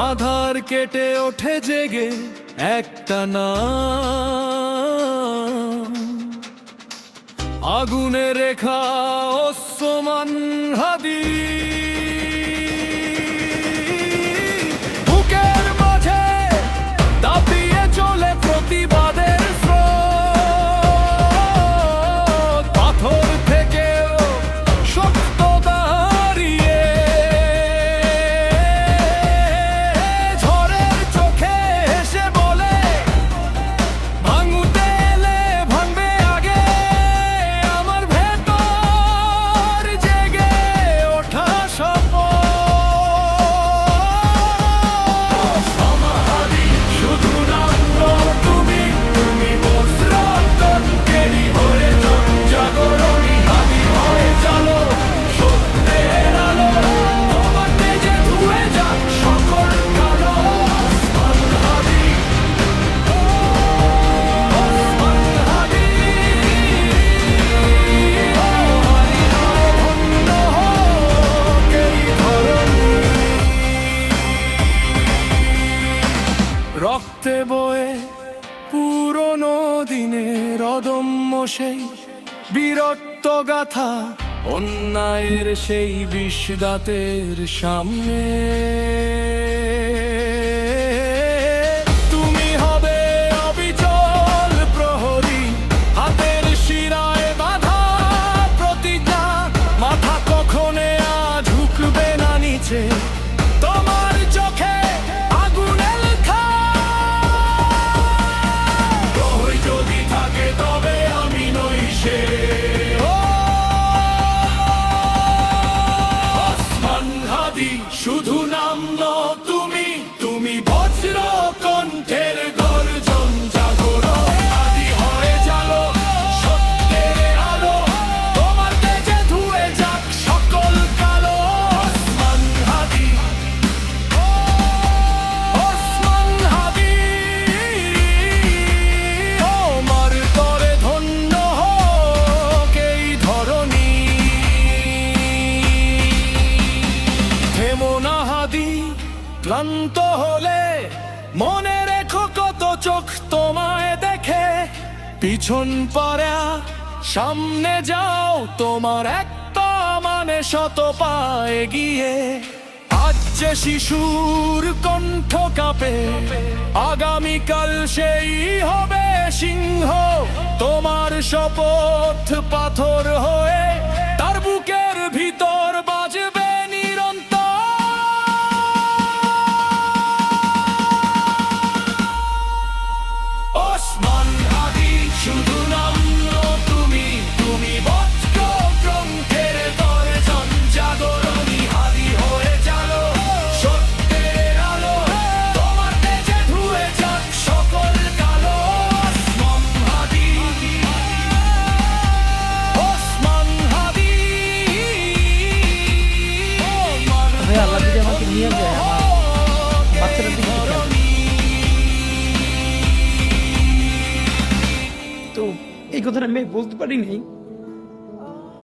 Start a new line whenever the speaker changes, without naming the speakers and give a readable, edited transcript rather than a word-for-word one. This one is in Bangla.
আধার কেটে ওঠে জেগে একটা নাম, আগুনে রেখা ওসমান হাদি। বুকের মাঝে দাপিয়ে চলে প্রতিবাদের স্রোত, পাথর থেকেও শক্ত দাঁড়িয়ে। ঝড়ের চোখে হেসে বলে ভাঙতে এলে ভাঙবে আগে। আমার ভেতর জেগে ওঠা শপথ, সমাধি শুধু নাম নও তুমি, তুমি বজ্রতন্ত্রেরই হয়ে জাগরণী হাদি হয়ে চলো সত্যের আলো। তোমার তেজে ধুয়ে যাক সকল কালো। ওসমান হাদি, ওসমান হাদি, ধন্য হোক এই ধরণী। রক্তে বয়ে পুরনো দিনের অদম্য সেই বীরত্ব গাথা, অন্যায়ের সেই বিষ দাঁতের সামনে। তুমি হবে অবিচল প্রহরী, হাতের শিরায় বাঁধা প্রতিজ্ঞা। মাথা কখনো ঝুঁকবে না নিচে, তোমার চোখে আগুনের খাই। প্রহরী যদি থাকে তবে আমি নই সে। ওসমান হাদি শুধু নাম নও তুমি, তুমি বজ্র কণ্ঠের গর্জন জাগরণ হাদি হয়ে চলো সত্যের আলো। তোমার তেজে ধুয়ে যাক সকল কালো। ওসমান হাদি, ওসমান হাদি, তোমার তরে ধন্য হোক এই ধরণী। থেমো না হাদি, ক্লান্ত হলে মনে রেখো কত চোখ তোমায় দেখে। পিছন পারা সামনে যাও, তোমার একটা মানে শত পা এগিয়ে। আজ যে শিশুর কণ্ঠ কাঁপে, আগামীকাল সেই হবে সিংহ। তোমার শপথ পাথর হয়ে তার বুকের ভিতর বাজবে নিরন্তর। ওসমান হাদি শুধু নাম নও তুমি, তুমি বজ্র গ্রন্থের দর্শন জাগরণী হাদি হয়ে চলো সত্যের আলো। তোমার তেজে ধুয়ে যাক সকল কালো। ওসমান হাদি, ওসমান হাদি,
ভাই আল্লাহ যদি আমাকে নিয়ে যায়, আমার বাচ্চাটার দিকে খেয়াল। তো এই কথাটা আমি বলতে পারি নাই।